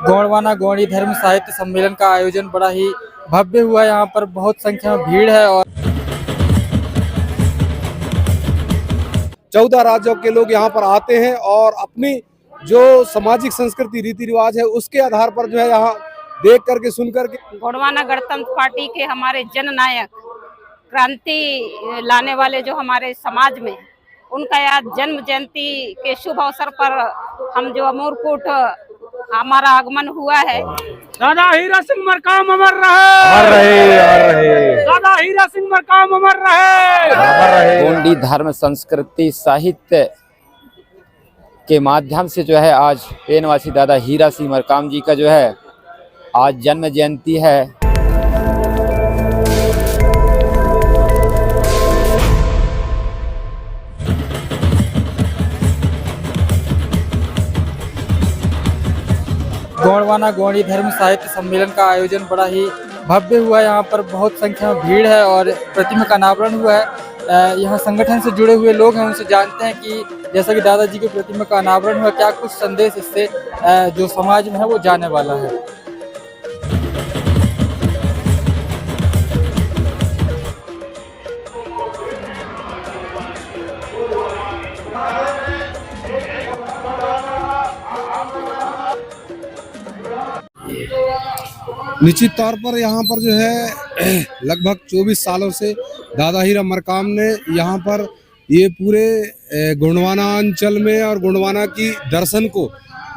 गोंडवाना गोंडी धर्म साहित्य सम्मेलन का आयोजन बड़ा ही भव्य हुआ। यहाँ पर बहुत संख्या में भीड़ है और 14 राज्यों के लोग यहाँ पर आते हैं और अपनी जो सामाजिक संस्कृति रीति रिवाज है उसके आधार पर जो है यहाँ देख करके सुन करके। गोंडवाना गणतंत्र पार्टी के हमारे जननायक, क्रांति लाने वाले जो हमारे समाज में, उनका आज जन्म जयंती के शुभ अवसर पर हम जो अमरकूट हमारा आगमन हुआ है। दादा हीरा सिंह मरकाम अमर रहे, दादा हीरा सिंह मरकाम अमर रहे। गोंडी धर्म संस्कृति साहित्य के माध्यम से जो है आज पेनवासी दादा हीरा सिंह मरकाम जी का जो है आज जन्म जयंती है। गोंडवाना गोंडी धर्म साहित्य सम्मेलन का आयोजन बड़ा ही भव्य हुआ। यहाँ पर बहुत संख्या में भीड़ है और प्रतिमा का अनावरण हुआ है। यहाँ संगठन से जुड़े हुए लोग हैं, उनसे जानते हैं कि जैसा कि दादाजी की प्रतिमा का अनावरण हुआ, क्या कुछ संदेश इससे जो समाज में है वो जाने वाला है। निश्चित तौर पर यहाँ पर जो है लगभग 24 सालों से दादा हीरा मरकाम ने यहाँ पर ये पूरे गोंडवाना अंचल में और गोंडवाना की दर्शन को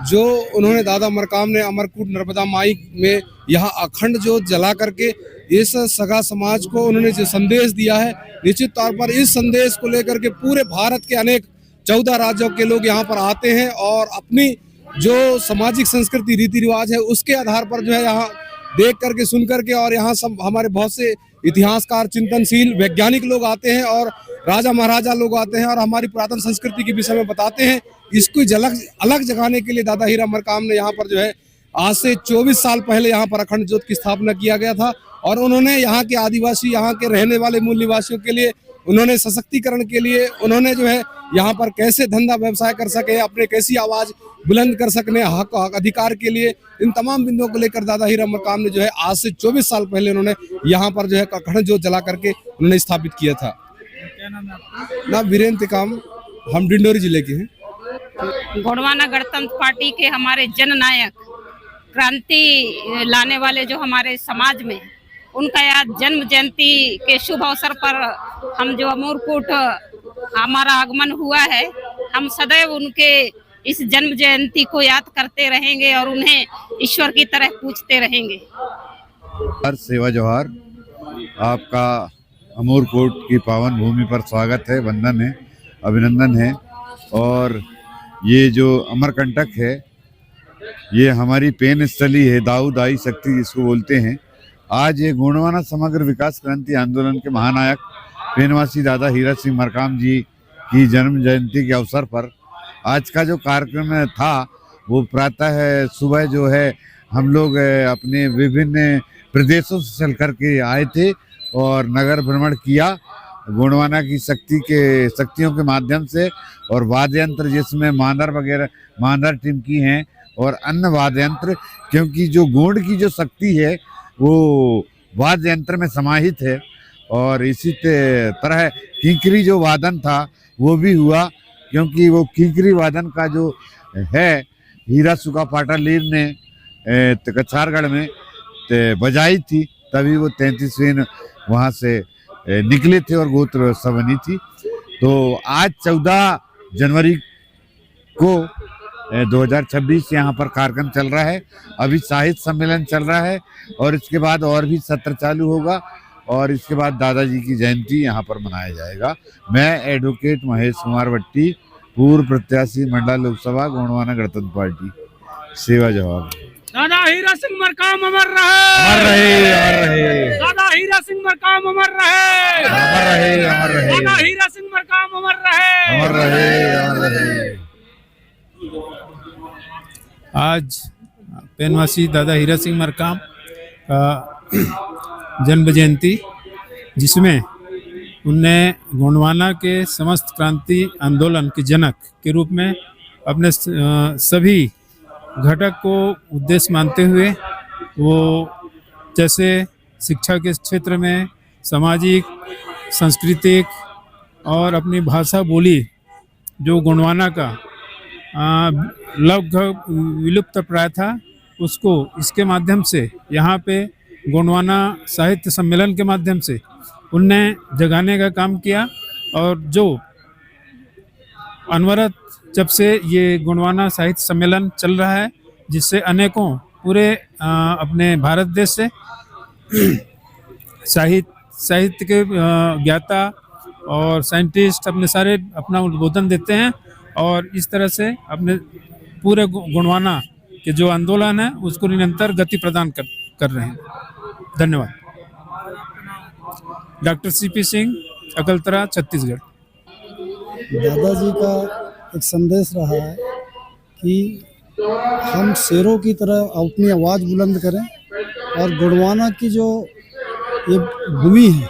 जो उन्होंने दादा मरकाम ने अमरकूट नर्मदा माई में यहाँ अखंड ज्योत जला करके इस सगा समाज को उन्होंने जो संदेश दिया है, निश्चित तौर पर इस संदेश को लेकर के पूरे भारत के अनेक 14 राज्यों के लोग यहाँ पर आते हैं और अपनी जो सामाजिक संस्कृति रीति रिवाज है उसके आधार पर जो है यहाँ देख करके सुन करके, और यहाँ सब हमारे बहुत से इतिहासकार, चिंतनशील, वैज्ञानिक लोग आते हैं और राजा महाराजा लोग आते हैं और हमारी पुरातन संस्कृति के विषय में बताते हैं। इसको अलग जगाने के लिए दादा हीरा मरकाम ने यहाँ पर जो है आज से 24 साल पहले यहाँ पर अखंड ज्योत की स्थापना किया गया था और उन्होंने यहाँ के आदिवासी, यहाँ के रहने वाले मूल निवासियों के लिए, उन्होंने सशक्तिकरण के लिए, उन्होंने जो है यहाँ पर कैसे धंधा व्यवसाय कर सके, अपने कैसी आवाज बुलंद कर सकने, हक अधिकार के लिए, इन तमाम बिंदुओं को लेकर दादा हीरा मरकाम ने जो है आज से 24 साल पहले उन्होंने यहाँ पर जो है अखंड ज्योत जला करके उन्होंने स्थापित किया था। क्या नाम है आपका? नाम वीरेंद्र टिकाम, हम डिंडोरी जिले के हैं। गोंडवाना गणतंत्र पार्टी के हमारे जननायक, क्रांति लाने वाले जो हमारे समाज में, उनका आज जन्म जयंती के शुभ अवसर पर हम जो अमरकूट हमारा आगमन हुआ है, हम सदैव उनके इस जन्म जयंती को याद करते रहेंगे और उन्हें ईश्वर की तरह पूजते रहेंगे। हर सेवा जोहार, आपका अमरकूट की पावन भूमि पर स्वागत है, वंदन है, अभिनंदन है। और ये जो अमरकंटक है ये हमारी पेन स्थली है, दाऊदाई शक्ति जिसको बोलते हैं। आज ये गोंडवाना समग्र विकास क्रांति आंदोलन के महानायक पेनवासी दादा हीरा सिंह मरकाम जी की जन्म जयंती के अवसर पर आज का जो कार्यक्रम था वो प्रातः सुबह जो है हम लोग अपने विभिन्न प्रदेशों से चल कर के आए थे और नगर भ्रमण किया गोंडवाना की शक्तियों के माध्यम से, और वाद्य यंत्र जिसमें मांदर वगैरह, मांदर टिमकी हैं और अन्य वाद्य यंत्र, क्योंकि जो गोंड की जो शक्ति है वो वाद्य यंत्र में समाहित है। और इसी तरह किंकरी जो वादन था वो भी हुआ, क्योंकि वो किंकरी वादन का जो है हीरा सुगा पाटालीर ने कछारगढ़ में बजाई थी, तभी वो 33वीं वहाँ से निकले थे और गोत्र व्यवस्था बनी थी। तो आज 14 जनवरी को 2026 यहाँ पर कार्यक्रम चल रहा है। अभी साहित्य सम्मेलन चल रहा है और इसके बाद और भी सत्र चालू होगा और इसके बाद दादाजी की जयंती यहाँ पर मनाया जाएगा। मैं एडवोकेट महेश कुमार भट्टी, पूर्व प्रत्याशी मंडला लोकसभा, गोंडवाना गणतंत्र पार्टी, सेवा जवाब। दादा हीरा सिंह मरकाम अमर रहे, दादा हीरा सिंह मरकाम अमर रहे, दादा हीरा सिंह मरकाम अमर रहे। आज पेनवासी दादा हीरा सिंह मरकाम का जन्म जयंती, जिसमें उनने गोंडवाना के समस्त क्रांति आंदोलन के जनक के रूप में अपने सभी घटक को उद्देश्य मानते हुए वो जैसे शिक्षा के क्षेत्र में, सामाजिक, सांस्कृतिक और अपनी भाषा बोली जो गोंडवाना का लगभग विलुप्त प्राय था, उसको इसके माध्यम से यहाँ पे गोंडवाना साहित्य सम्मेलन के माध्यम से उनने जगाने का काम किया। और जो अनवरत जब से ये गोंडवाना साहित्य सम्मेलन चल रहा है, जिससे अनेकों पूरे अपने भारत देश से साहित्य के ज्ञाता और साइंटिस्ट अपने सारे अपना उद्बोधन देते हैं और इस तरह से अपने पूरे गोंडवाना के जो आंदोलन है उसको निरंतर गति प्रदान कर रहे हैं। धन्यवाद। Doctor CP Singh, Akaltara, Chhattisgarh. दादाजी का एक संदेश रहा है कि हम शेरों की तरह अपनी आवाज़ बुलंद करें और गोंडवाना की जो ये भूमि है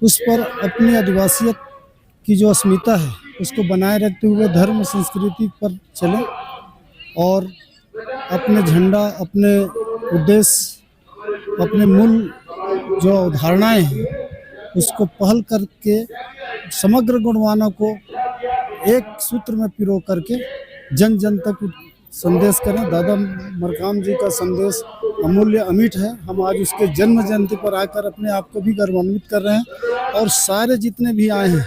उस पर अपनी आदिवासियत की जो अस्मिता है उसको बनाए रखते हुए धर्म संस्कृति पर चलें और अपने झंडा, अपने उद्देश्य, अपने मूल जो अवधारणाएं हैं उसको पहल करके समग्र गोंडवाना को एक सूत्र में पिरो करके जन जन तक संदेश करें। दादा मरकाम जी का संदेश अमूल्य अमिट है। हम आज उसके जन्म जयंती पर आकर अपने आप को भी गौरवान्वित कर रहे हैं और सारे जितने भी आए हैं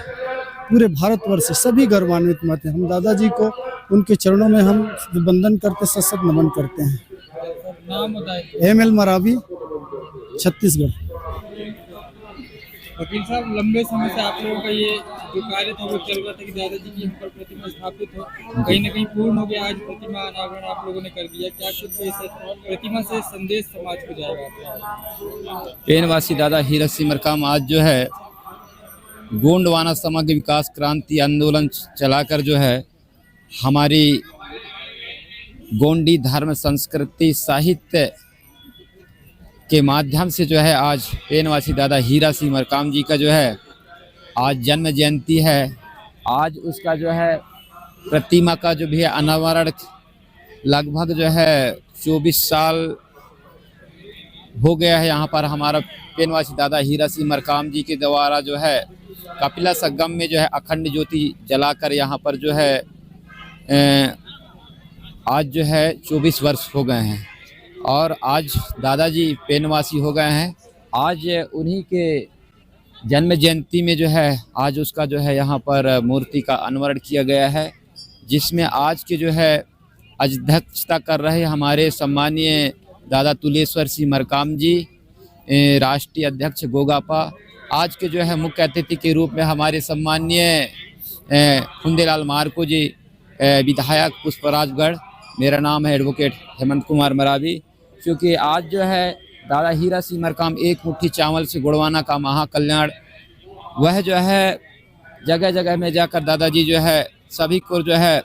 पूरे भारतवर्ष से सभी गौरवान्वित मत हैं। हम दादाजी को उनके चरणों में हम वंदन करते, सशक्त नमन करते हैं। ML मरावी, छत्तीसगढ़। वकील साहब, लंबे समय से आप लोगों का ये जो कार्य था वो चल रहा था कि दादाजी की यहाँ पर प्रतिमा स्थापित हो, कहीं ना कहीं पूर्ण हो गया। आज प्रतिमा अनावरण आप लोगों ने कर दिया। क्या कुछ इस प्रतिमा से संदेश समाज को जाएगा? पेनवासी दादा हीरा सिंह मरकाम आज जो है गोंडवाना समग्र विकास क्रांति आंदोलन चलाकर जो है हमारी गोंडी धर्म, संस्कृति, साहित्य के माध्यम से जो है आज पेनवासी दादा हीरा सिंह मरकाम जी का जो है आज जन्म जयंती है। आज उसका जो है प्रतिमा का जो भी है अनावरण लगभग जो है 24 साल हो गया है। यहाँ पर हमारा पेनवासी दादा हीरा सिंह मरकाम जी के द्वारा जो है कपिला संगम में जो है अखंड ज्योति जलाकर यहाँ पर जो है आज जो है 24 वर्ष हो गए हैं और आज दादाजी पेनवासी हो गए हैं। आज उन्हीं के जन्म जयंती में जो है आज उसका जो है यहाँ पर मूर्ति का अनावरण किया गया है, जिसमें आज के जो है अध्यक्षता कर रहे हमारे सम्मानीय दादा तुलेश्वर सिंह मरकाम जी, राष्ट्रीय अध्यक्ष गोगापा। आज के जो है मुख्य अतिथि के रूप में हमारे सम्मानीय खुंदेलाल मार्को जी, विधायक पुष्पराजगढ़। मेरा नाम है एडवोकेट हेमंत कुमार मरावी। क्योंकि आज जो है दादा हीरा सिंह मरकाम एक मुट्ठी चावल से गोंडवाना का महाकल्याण, वह जो है जगह जगह में जाकर दादाजी जो है सभी को जो है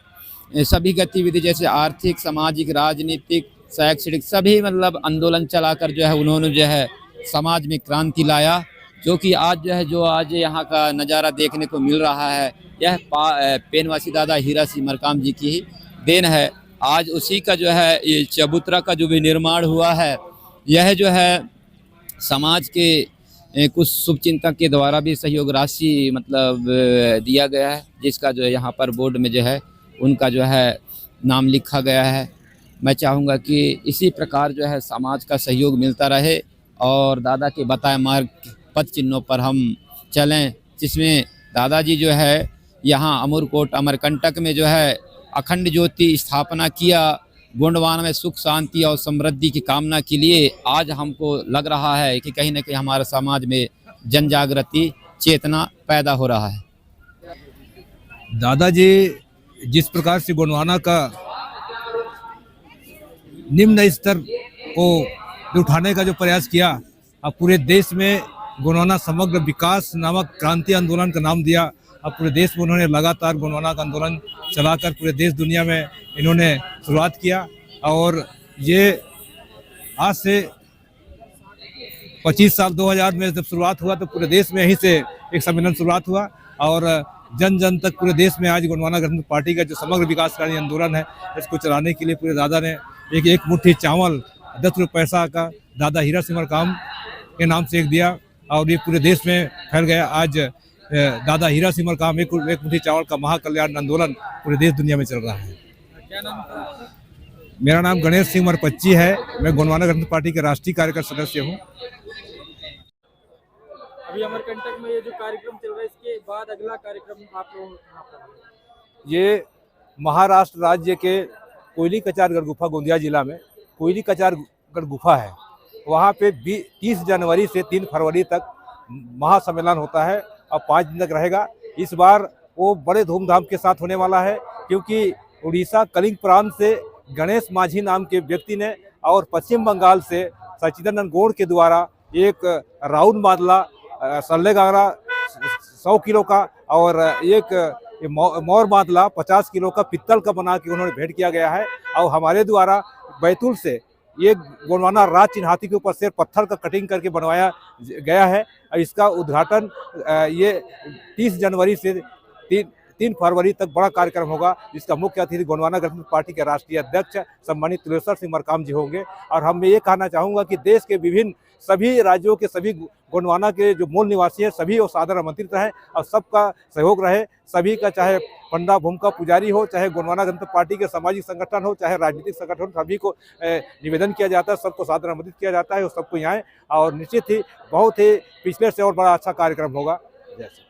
सभी गतिविधि जैसे आर्थिक, सामाजिक, राजनीतिक, शैक्षणिक सभी मतलब आंदोलन चलाकर जो है उन्होंने जो है समाज में क्रांति लाया। जो कि आज जो है जो आज यहाँ का नज़ारा देखने को मिल रहा है यह पेनवासी दादा हीरा सिंह मरकाम जी की ही देन है। आज उसी का जो है ये चबूतरा का जो भी निर्माण हुआ है यह जो है समाज के कुछ शुभचिंतक के द्वारा भी सहयोग राशि मतलब दिया गया है, जिसका जो है यहाँ पर बोर्ड में जो है उनका जो है नाम लिखा गया है। मैं चाहूँगा कि इसी प्रकार जो है समाज का सहयोग मिलता रहे और दादा के बताए मार्ग पथ चिन्हों पर हम चलें, जिसमें दादाजी जो है यहाँ अमरकोट अमरकंटक में जो है अखंड ज्योति स्थापना किया, गोंडवाना में सुख शांति और समृद्धि की कामना के लिए। आज हमको लग रहा है कि कहीं न कहीं हमारे समाज में जन जागृति चेतना पैदा हो रहा है। दादाजी जिस प्रकार से गोंडवाना का निम्न स्तर को उठाने का जो प्रयास किया, अब पूरे देश में गोंडवाना समग्र विकास नामक क्रांति आंदोलन का नाम दिया। अब पूरे देश में उन्होंने लगातार गोंडवाना का आंदोलन चलाकर पूरे देश दुनिया में इन्होंने शुरुआत किया और ये आज से 25 साल 2000 में जब शुरुआत हुआ तो पूरे देश में यहीं से एक सम्मेलन शुरुआत हुआ और जन जन तक पूरे देश में आज गोंडवाना गणतंत्र पार्टी का जो समग्र विकासकारी आंदोलन है इसको चलाने के लिए पूरे दादा ने एक मुट्ठी चावल 10 रुपये पैसा का दादा हीरा सिंह मरकाम के नाम से एक दिया और ये पूरे देश में फैल गया। आज दादा हीरा सिंह मरकाम एक मुट्ठी चावल का महाकल्याण आंदोलन पूरे देश दुनिया में चल रहा है। क्या नाम था? मेरा नाम गणेश सिंह मरपच्ची है। मैं गोंडवाना गणतंत्र पार्टी के राष्ट्रीय कार्यकारिणी सदस्य हूँ। अभी अमरकंटक में ये जो कार्यक्रम चल रहा है इसके बाद अगला कार्यक्रम आप लोग कहाँ पर है? ये महाराष्ट्र राज्य के कोयली कचारगढ़ गुफा गोंदिया जिला में कोयली कचारगढ़ गुफा है। वहाँ पे 30 जनवरी से 3 फरवरी तक महासम्मेलन होता है और 5 दिन तक रहेगा। इस बार वो बड़े धूमधाम के साथ होने वाला है क्योंकि उड़ीसा कलिंग प्रांत से गणेश माझी नाम के व्यक्ति ने और पश्चिम बंगाल से सचिदानंद गौड़ के द्वारा एक राउंड बादला सल्लेगारा 100 किलो का और एक मोर बादला 50 किलो का पित्तल का बना के उन्होंने भेंट किया गया है। और हमारे द्वारा बैतूल से ये गोंडवाना राज चिन्ह हाथी के ऊपर से पत्थर का कटिंग करके बनवाया गया है। और इसका उद्घाटन ये 30 जनवरी से 3 फरवरी तक बड़ा कार्यक्रम होगा जिसका मुख्य अतिथि गोंडवाना गणतंत्र पार्टी के राष्ट्रीय अध्यक्ष सम्मानित तुलेश्वर सिंह मरकाम जी होंगे। और हम ये कहना चाहूँगा कि देश के विभिन्न सभी राज्यों के सभी गोंडवाना के जो मूल निवासी हैं सभी वो सादर आमंत्रित रहें और सबका सहयोग रहे। सभी का चाहे पंडा भूमिका पुजारी हो, चाहे गोंडवाना गणतंत्र पार्टी के सामाजिक संगठन हो, चाहे राजनीतिक संगठन हो, सभी को निवेदन किया जाता है, सबको सादर आमंत्रित किया जाता है और सबको यहाँ आए और निश्चित ही बहुत ही पिछले से और बड़ा अच्छा कार्यक्रम होगा। जैसे